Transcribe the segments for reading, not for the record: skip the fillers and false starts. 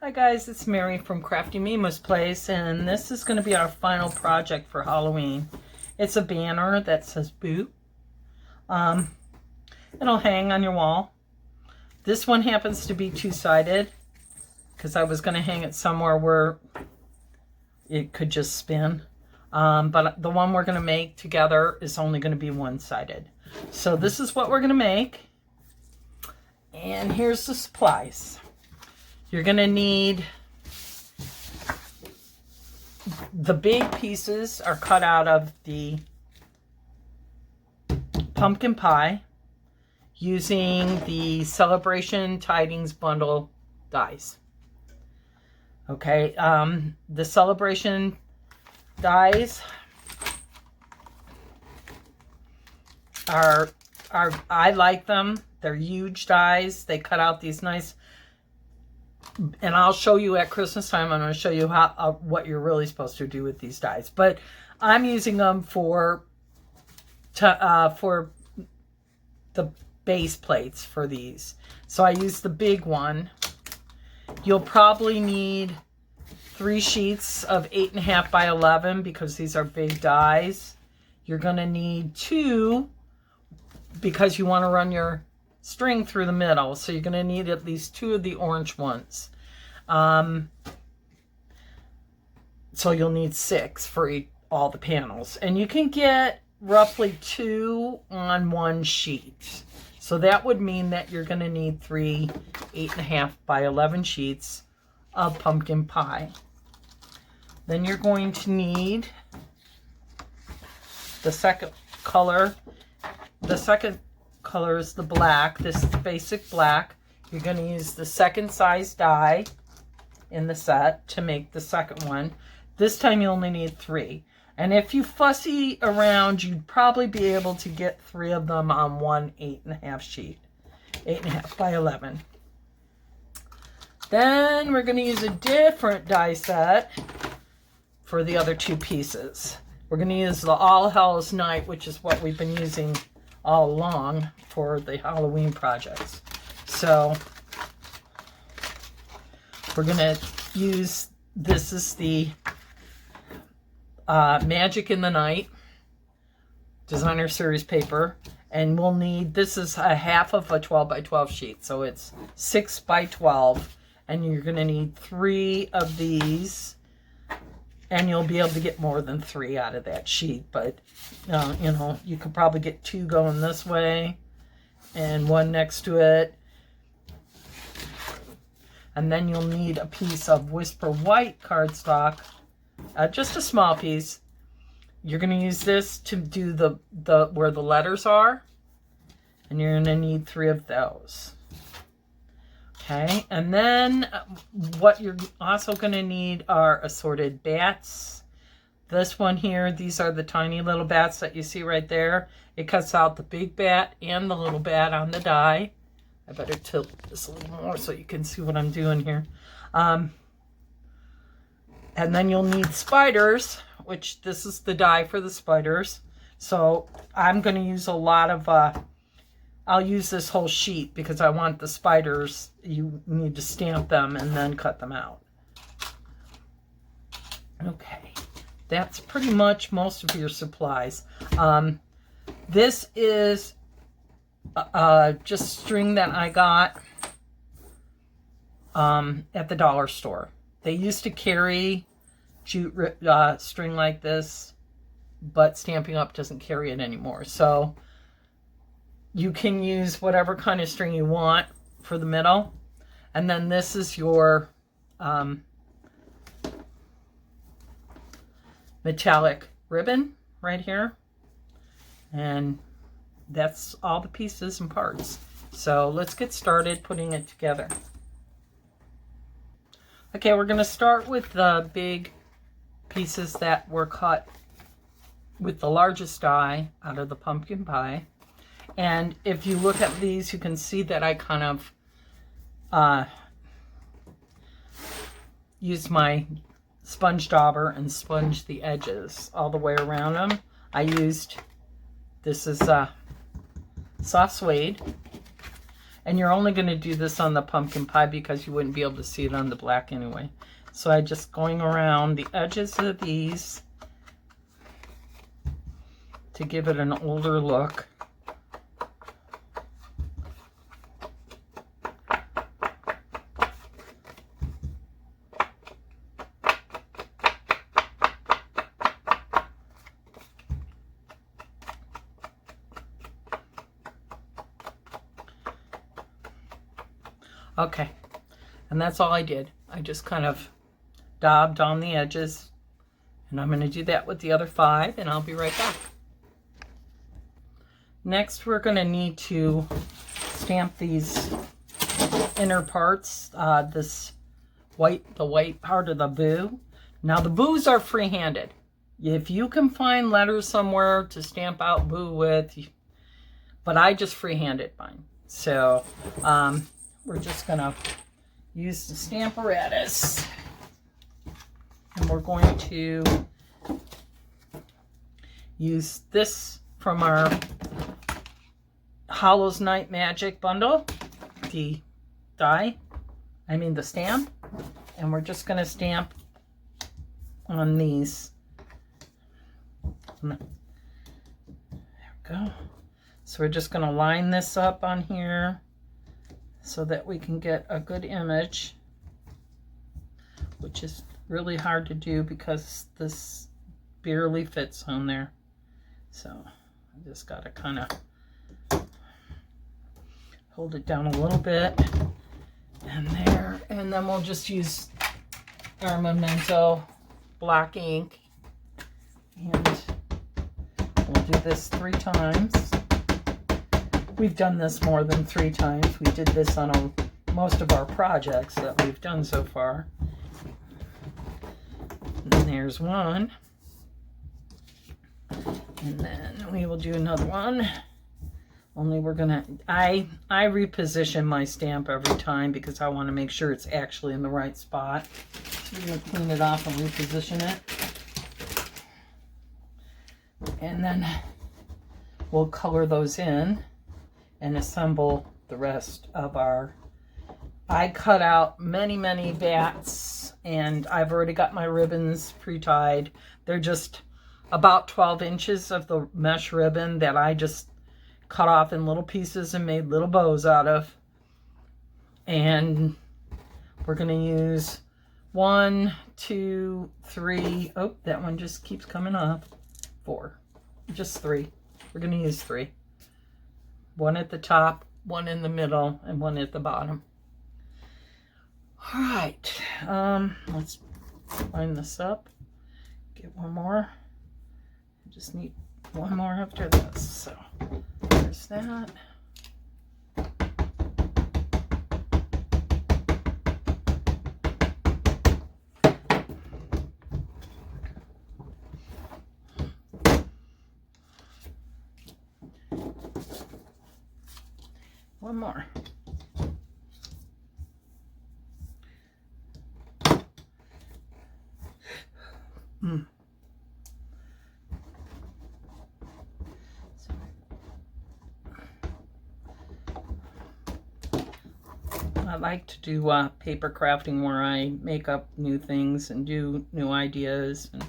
Hi guys, it's Mary from Crafty Mima's Place, and this is going to be our final project for Halloween. It's a banner that says boo. It'll hang on your wall. This one happens to be two-sided because I was going to hang it somewhere where it could just spin. But the one we're going to make together is only going to be one-sided. So this is what we're going to make. And here's the supplies. You're going to need, the big pieces are cut out of the pumpkin pie using the Celebration Tidings bundle dies. Okay, the Celebration dies are I like them. They're huge dies. They cut out these nice. And I'll show you at Christmas time. I'm going to show you how what you're really supposed to do with these dies. But I'm using them for the base plates for these. So I use the big one. You'll probably need 3 sheets of 8.5 by 11 because these are big dies. You're going to need 2 because you want to run your string through the middle, so you're going to need at least 2 of the orange ones. So you'll need 6 for all the panels, and you can get roughly 2 on 1 sheet. So that would mean that you're going to need 3 8.5 by 11 sheets of pumpkin pie. Then you're going to need the second color. The second color is the black. This is the basic black. You're going to use the second size die in the set to make the second one. This time you only need 3. And if you fussy around, you'd probably be able to get 3 of them on one 8.5 sheet. 8.5 by 11. Then we're going to use a different die set for the other 2 pieces. We're going to use the All Hallows Night, which is what we've been using all along for the Halloween projects. So we're going to use, this is the Magic in the Night designer series paper, and we'll need, this is a half of a 12 by 12 sheet, so it's 6 by 12, and you're going to need 3 of these. And you'll be able to get more than 3 out of that sheet. But, you know, you could probably get 2 going this way and 1 next to it. And then you'll need a piece of Whisper White Cardstock. Just a small piece. You're going to use this to do the where the letters are. And you're going to need 3 of those. Okay, and then what you're also going to need are Assorted Bats. This one here, these are the tiny little bats that you see right there. It cuts out the big bat and the little bat on the die. I better tilt this a little more so you can see what I'm doing here. And then you'll need spiders, which this is the die for the spiders. So I'm going to use a lot of... I'll use this whole sheet because I want the spiders. You need to stamp them and then cut them out. Okay, that's pretty much most of your supplies. This is just string that I got at the dollar store. They used to carry jute string like this, but Stampin' Up! Doesn't carry it anymore. So you can use whatever kind of string you want for the middle. And then this is your metallic ribbon right here. And that's all the pieces and parts. So let's get started putting it together. Okay, we're going to start with the big pieces that were cut with the largest die out of the pumpkin pie. And if you look at these, you can see that I kind of used my sponge dauber and sponged the edges all the way around them. I used, this is soft suede, And you're only going to do this on the pumpkin pie because you wouldn't be able to see it on the black anyway. So I'm just going around the edges of these to give it an older look. Okay, and that's all I did. I just kind of daubed on the edges, and I'm going to do that with the other 5, and I'll be right back. Next, we're going to need to stamp these inner parts, the white part of the boo. Now, the boos are free-handed. If you can find letters somewhere to stamp out boo with, but I just free-handed mine. So, we're just going to use the Stamparatus, and we're going to use this from our Hallows Night Magic bundle, the stamp, and we're just going to stamp on these. There we go. So we're just going to line this up on here so that we can get a good image, which is really hard to do because this barely fits on there. So I just got to kind of hold it down a little bit, and there, and then we'll just use our Memento black ink, and we'll do this 3 times. We've done this more than 3 times. We did this on most of our projects that we've done so far. And there's one. And then we will do another one. Only we're gonna, I reposition my stamp every time because I want to make sure it's actually in the right spot. So we're gonna clean it off and reposition it. And then we'll color those in and assemble the rest of our, I cut out many bats, and I've already got my ribbons pre-tied. They're just about 12 inches of the mesh ribbon that I just cut off in little pieces and made little bows out of. And we're gonna use 1, 2, 3, oh, that one just keeps coming off, 4, just 3. We're gonna use 3. 1 at the top, 1 in the middle, and 1 at the bottom. All right, let's line this up. Get one more. I just need one more after this. So there's that. One more. I like to do paper crafting where I make up new things and do new ideas, and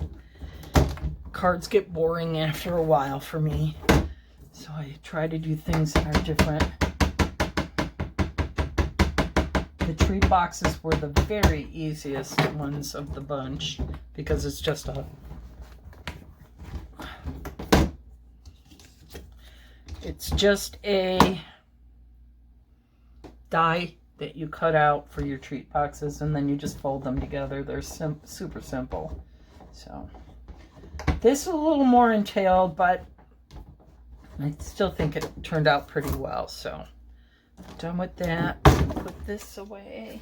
cards get boring after a while for me, so I try to do things that are different. The treat boxes were the very easiest ones of the bunch because it's just a die that you cut out for your treat boxes, and then you just fold them together. They're super simple. So this is a little more entailed, but I still think it turned out pretty well. So done with that. Put this away.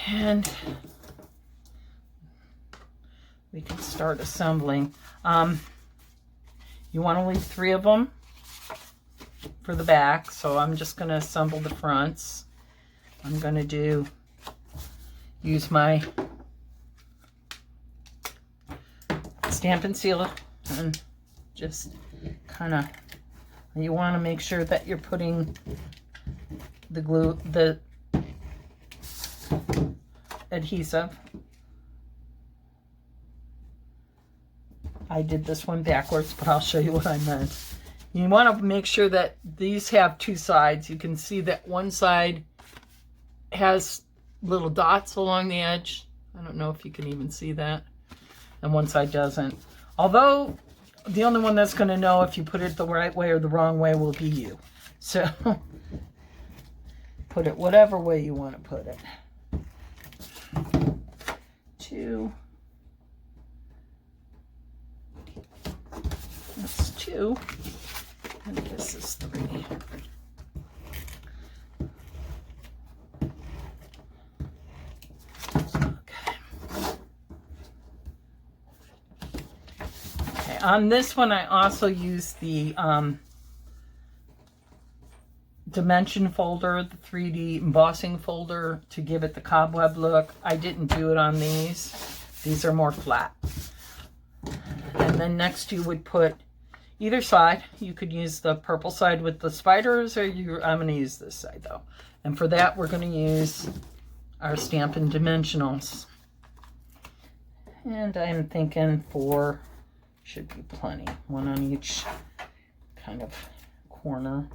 And we can start assembling. You want to leave 3 of them for the back, so I'm just going to assemble the fronts. I'm going to use my Stampin Seal and just kind of, you want to make sure that you're putting the glue, the adhesive. I did this one backwards, but I'll show you what I meant. You want to make sure that these have two sides. You can see that one side has little dots along the edge. I don't know if you can even see that. And one side doesn't. Although, the only one that's going to know if you put it the right way or the wrong way will be you. So, put it whatever way you want to put it. 2. That's 2. And this is 3. Okay, on this one I also used the dimension folder, the 3D embossing folder, to give it the cobweb look. I didn't do it on these. These are more flat. And then next you would put either side. You could use the purple side with the spiders, or I'm going to use this side though. And for that we're going to use our Stampin Dimensionals. And I'm thinking 4 should be plenty. 1 on each kind of corner.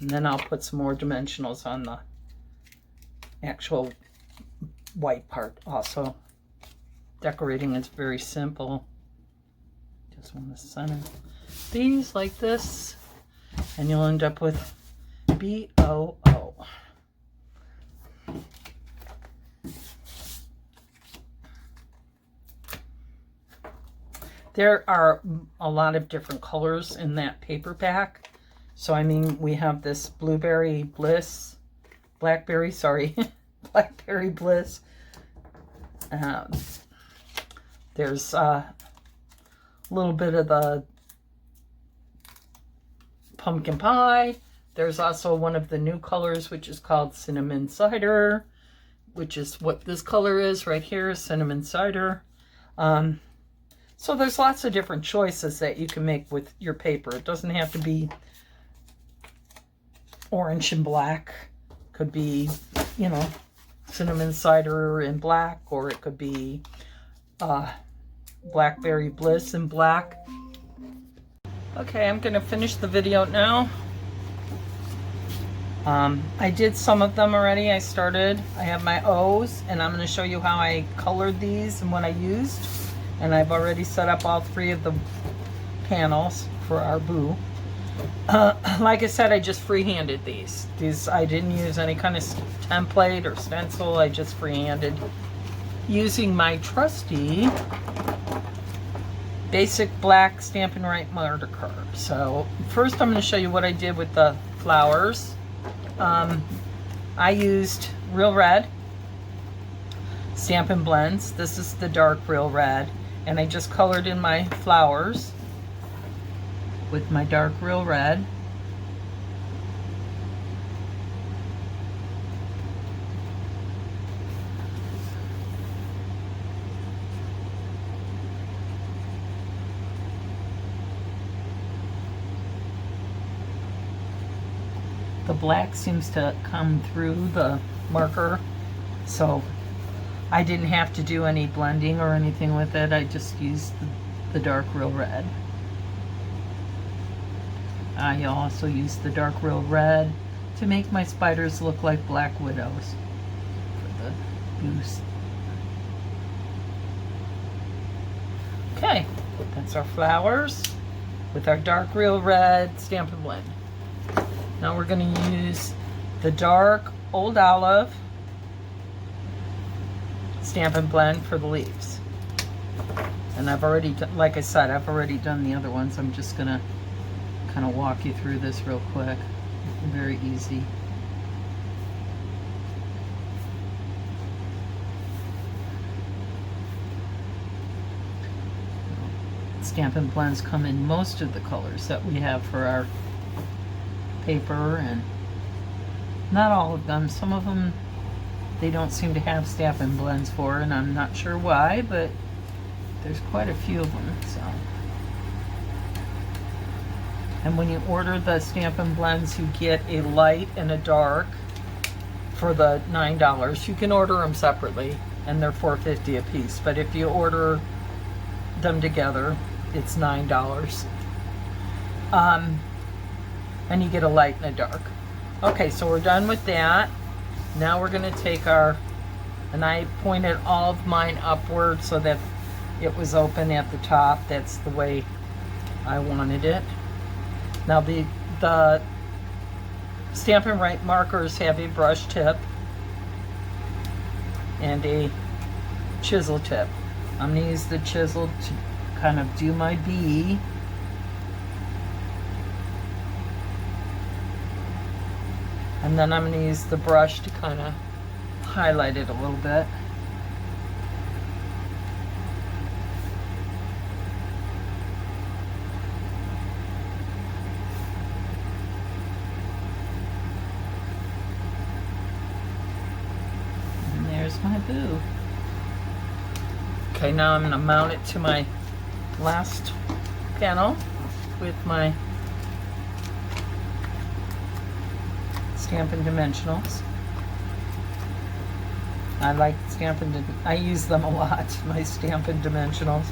And then I'll put some more dimensionals on the actual white part also. Decorating is very simple. Just want to center these like this, and you'll end up with B-O-O. There are a lot of different colors in that paper pack. So, I mean, we have this Blackberry Bliss. There's a little bit of the pumpkin pie. There's also one of the new colors, which is called Cinnamon Cider, which is what this color is right here, Cinnamon Cider. So there's lots of different choices that you can make with your paper. It doesn't have to be orange and black. Could be, you know, Cinnamon Cider in black, or it could be Blackberry Bliss in black. Okay, I'm going to finish the video now. I did some of them already. I have my O's, and I'm going to show you how I colored these and what I used. And I've already set up all 3 of the panels for our boo. Like I said, I just freehanded these. I didn't use any kind of template or stencil. I just freehanded using my trusty basic black Stampin' Right marker. So first I'm going to show you what I did with the flowers. I used Real Red Stampin' Blends. This is the dark Real Red, and I just colored in my flowers with my dark Real Red. The black seems to come through the marker, so I didn't have to do any blending or anything with it. I just used the dark Real Red. I also used the dark Real Red to make my spiders look like black widows for the goose. Okay, that's our flowers with our dark Real Red Stampin' Blend. Now we're going to use the dark Old Olive Stampin' Blend for the leaves. And I've already, like I said, I've already done the other ones. I'm just going to kind of walk you through this real quick. Very easy. Stampin' Blends come in most of the colors that we have for our paper, and Not all of them. Some of them they don't seem to have Stampin Blends for, and I'm not sure why, but there's quite a few of them. So, and when you order the Stampin Blends, you get a light and a dark for the $9. You can order them separately, and they're $4.50 a piece. But if you order them together, it's $9. And you get a light and a dark. Okay, so we're done with that. Now we're going to take our, and I pointed all of mine upward so that it was open at the top. That's the way I wanted it. Now the Stampin' Right markers have a brush tip and a chisel tip. I'm going to use the chisel to kind of do my B. And then I'm going to use the brush to kind of highlight it a little bit. And there's my boo. Okay, now I'm going to mount it to my last panel with my Stampin Dimensionals. I like I use them a lot, my Stampin Dimensionals.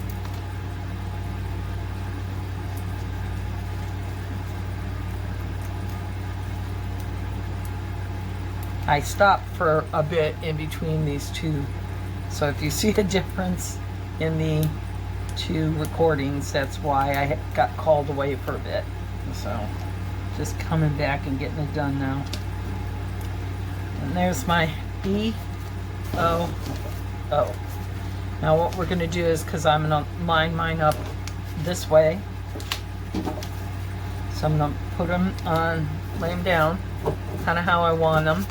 I stopped for a bit in between these two, so if you see a difference in the two recordings, that's why I got called away for a bit. So just coming back and getting it done now. And there's my B-O-O. Now what we're going to do is, because I'm going to line mine up this way, so I'm going to put them on, lay them down, kind of how I want them,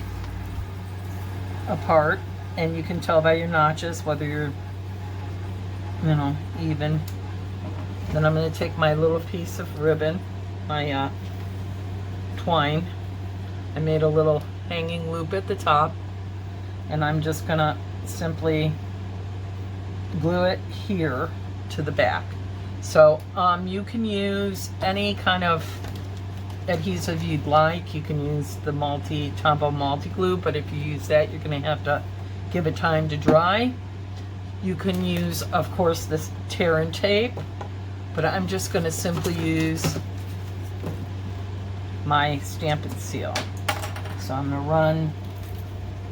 apart. And you can tell by your notches whether you're, you know, even. Then I'm going to take my little piece of ribbon, my twine. I made a little hanging loop at the top, and I'm just gonna simply glue it here to the back. So you can use any kind of adhesive you'd like. You can use the Tombow multi glue, but if you use that, you're gonna have to give it time to dry. You can use, of course, this tear and tape, but I'm just gonna simply use my Stampin Seal. So I'm going to run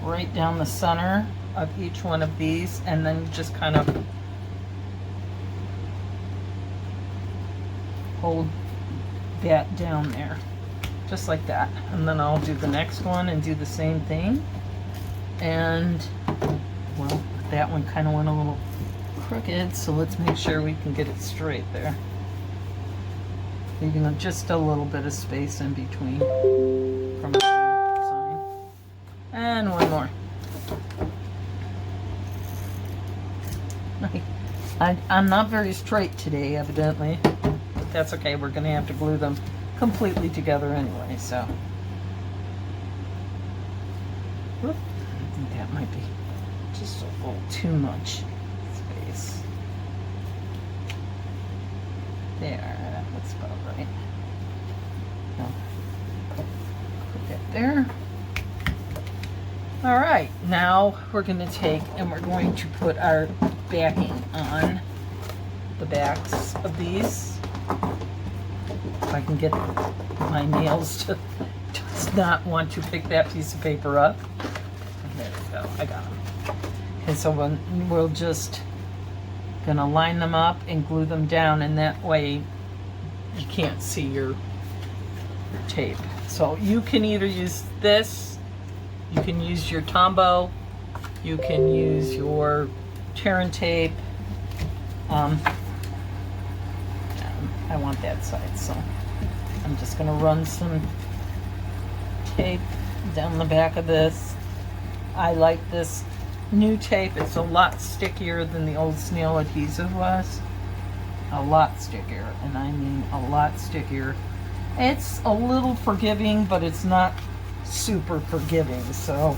right down the center of each one of these, and then just kind of hold that down there, just like that. And then I'll do the next one and do the same thing. And, well, that one kind of went a little crooked, so let's make sure we can get it straight there. Leaving just a little bit of space in between from the sign. And one more. I'm not very straight today, evidently. But that's okay. We're going to have to glue them completely together anyway, so. Whoop. I think that might be just a little too much space. There. That's about right. Now, put that there. All right, now we're going to take and we're going to put our backing on the backs of these. If I can get my nails to does not want to pick that piece of paper up. There we go, I got them. And so we'll just gonna line them up and glue them down, and that way you can't see your tape. So you can either use this, you can use your Tombow, you can use your tear and tape. I want that side, so I'm just going to run some tape down the back of this. I like this new tape. It's a lot stickier than the old snail adhesive was. A lot stickier, and I mean a lot stickier. It's a little forgiving, but it's not super forgiving. So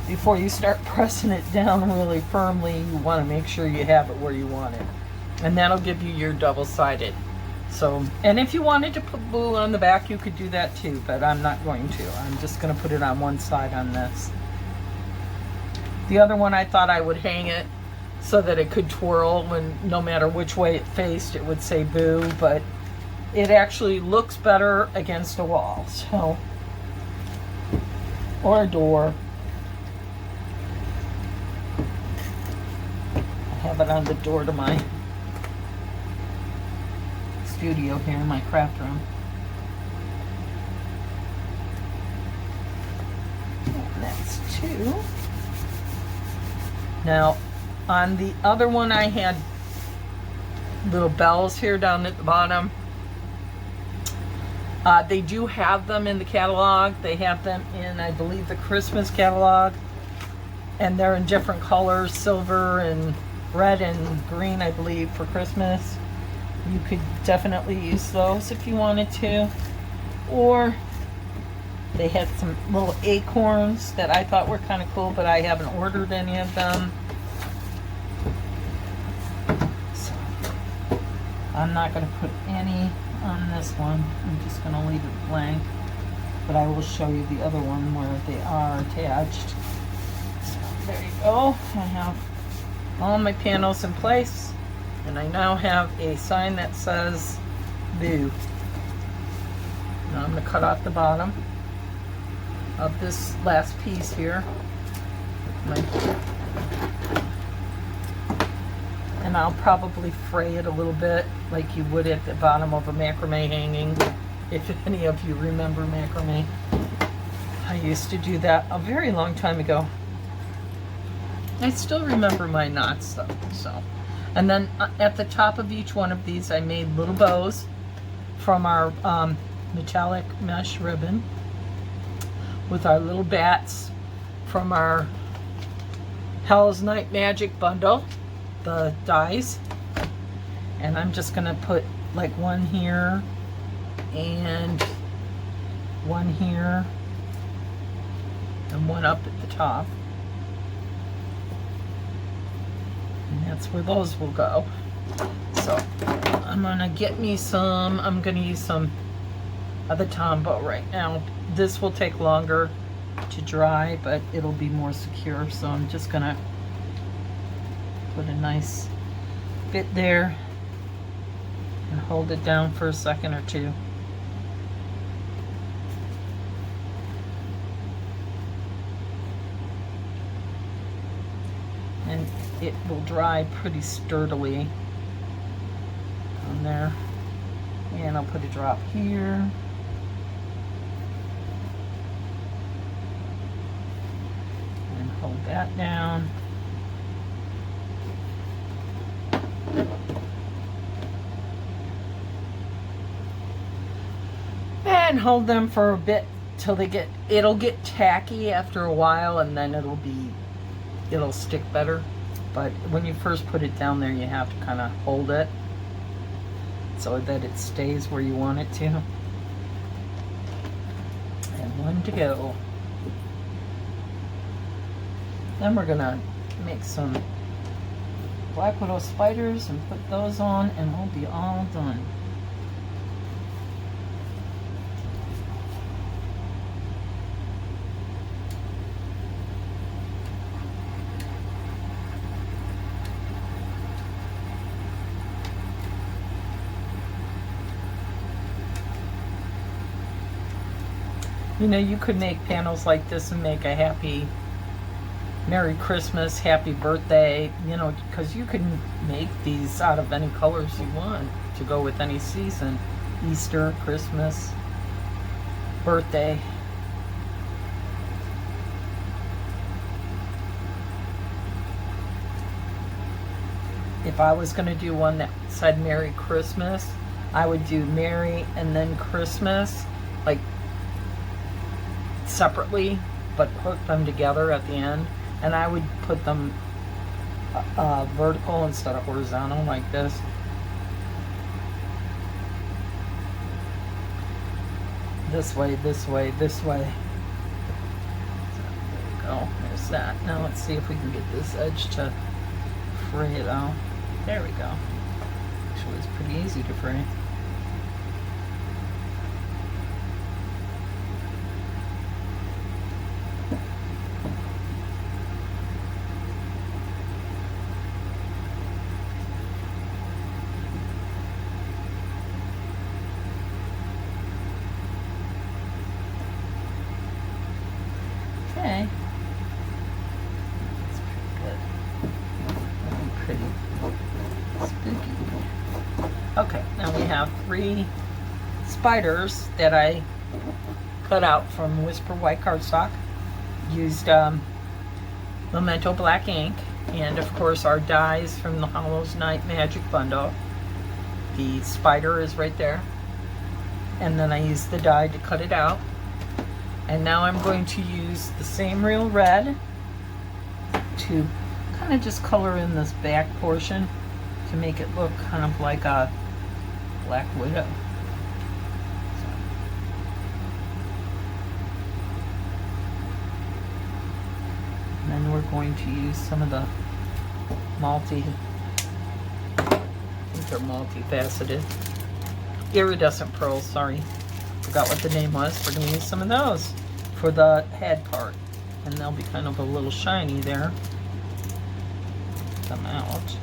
before you start pressing it down really firmly, you want to make sure you have it where you want it. And that'll give you your double-sided. So, and if you wanted to put blue on the back, you could do that too, but I'm not going to. I'm just going to put it on one side on this. The other one, I thought I would hang it so that it could twirl when, no matter which way it faced, it would say boo, but it actually looks better against a wall, so, or a door. I have it on the door to my studio here in my craft room. And that's 2. Now, on the other one, I had little bells here down at the bottom. They do have them in the catalog. They have them in, I believe, the Christmas catalog. And they're in different colors, silver and red and green, I believe, for Christmas. You could definitely use those if you wanted to. Or they had some little acorns that I thought were kind of cool, but I haven't ordered any of them. So I'm not going to put any on this one. I'm just going to leave it blank. But I will show you the other one where they are attached. So there you go. I have all my panels in place. And I now have a sign that says boo. Now I'm going to cut off the bottom of this last piece here. And I'll probably fray it a little bit like you would at the bottom of a macrame hanging, if any of you remember macrame. I used to do that a very long time ago. I still remember my knots though, so. And then at the top of each one of these, I made little bows from our metallic mesh ribbon with our little bats from our Hell's Night Magic bundle, the dies. And I'm just going to put like one here and one here and one up at the top. And that's where those will go. So I'm gonna get me some, I'm gonna use some of the Tombow right now. This will take longer to dry, but it'll be more secure. So I'm just gonna put a nice bit there and hold it down for a second or two. And it will dry pretty sturdily on there. And I'll put a drop here. And hold that down. And hold them for a bit till they get, it'll get tacky after a while, and then it'll stick better. But when you first put it down there, you have to kind of hold it so that it stays where you want it to. And one to go. Then we're gonna make some Black Widow spiders and put those on, and we'll be all done. You know, you could make panels like this and make a happy Merry Christmas, Happy Birthday, you know, because you can make these out of any colors you want to go with any season. Easter, Christmas, birthday. If I was going to do one that said Merry Christmas, I would do Merry and then Christmas, like separately, but hook them together at the end. And I would put them vertical instead of horizontal like this. This way, this way, this way. there's that. Now let's see if we can get this edge to fray it out. There we go. Actually, it's pretty easy to fray. Okay. That's pretty good. Looking pretty spooky. Okay, now we have 3 spiders that I cut out from Whisper White Cardstock. Used Memento black ink, and of course our dies from the Hallows Night Magic bundle. The spider is right there. And then I used the die to cut it out. And now I'm going to use the same real red to kind of just color in this back portion to make it look kind of like a Black Widow. And then we're going to use some of the I think they're multifaceted, iridescent pearls, sorry. Forgot what the name was. We're going to use some of those for the head part, and they'll be kind of a little shiny there. Come out.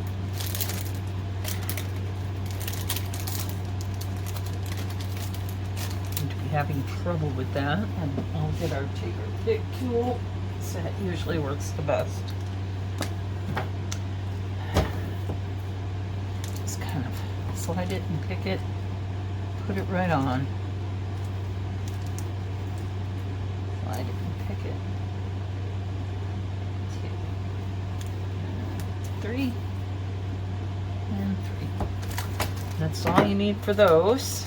Seem to be having trouble with that, and I'll get our take our pick tool. So that usually works the best. Just kind of slide it and pick it, put it right on. Slide it and pick it. 2, 3, and 3. That's all you need for those.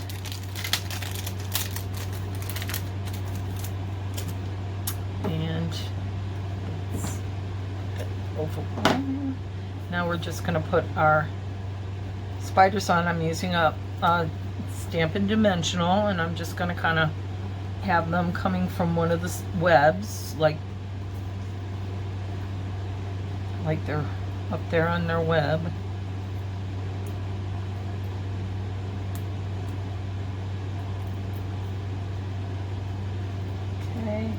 And let's put it over. Now we're just going to put our spiders on. I'm using a Stampin Dimensional, and I'm just going to kind of have them coming from one of the webs, like they're up there on their web. Okay,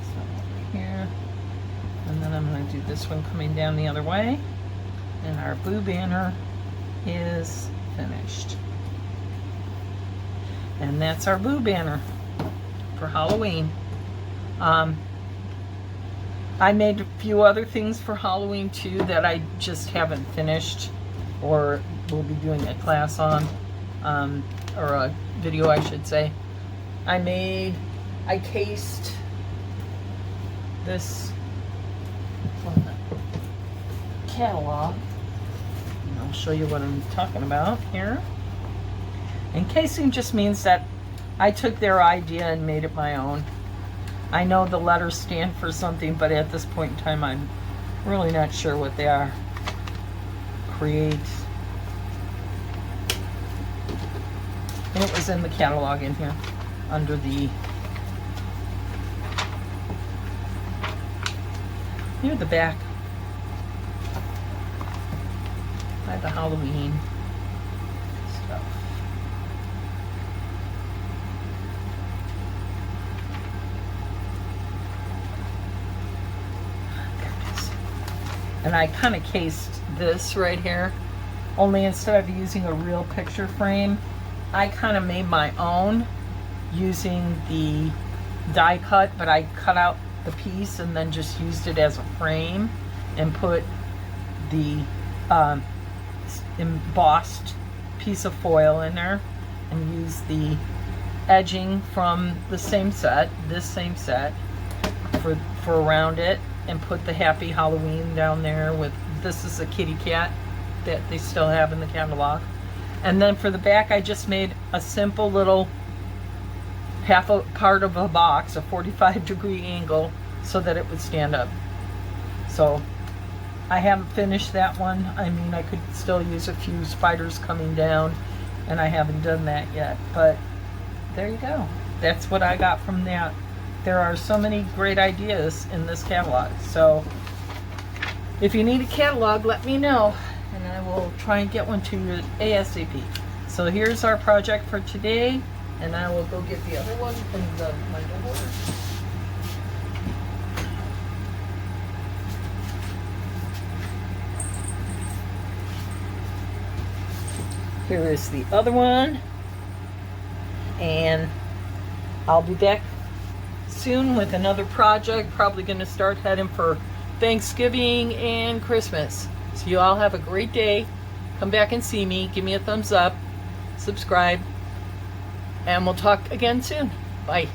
so over here, and then I'm going to do this one coming down the other way, and our blue banner is finished. And that's our blue banner for Halloween. I made a few other things for Halloween too that I just haven't finished, or will be doing a class on, or a video I should say. I cased this from the catalog, and I'll show you what I'm talking about here. And casing just means that I took their idea and made it my own. I know the letters stand for something, but at this point in time, I'm really not sure what they are. Create. And it was in the catalog in here, under the, near the back, by the Halloween stuff. And I kind of cased this right here, only instead of using a real picture frame, I kind of made my own using the die cut, but I cut out the piece and then just used it as a frame and put the embossed piece of foil in there and used the edging from the same set, this same set, for around it, and put the Happy Halloween down there with, this is a kitty cat that they still have in the catalog. And then for the back, I just made a simple little half a part of a box, a 45-degree angle, so that it would stand up. So I haven't finished that one. I mean, I could still use a few spiders coming down, and I haven't done that yet. But there you go. That's what I got from that there are so many great ideas in this catalog. So if you need a catalog, let me know, and I will try and get one to you ASAP. So here's our project for today, and I will go get the other one from my Daubers. Here is the other one, and I'll be back soon with another project. Probably going to start heading for Thanksgiving and Christmas. So you all have a great day. Come back and see me. Give me a thumbs up. Subscribe. And we'll talk again soon. Bye.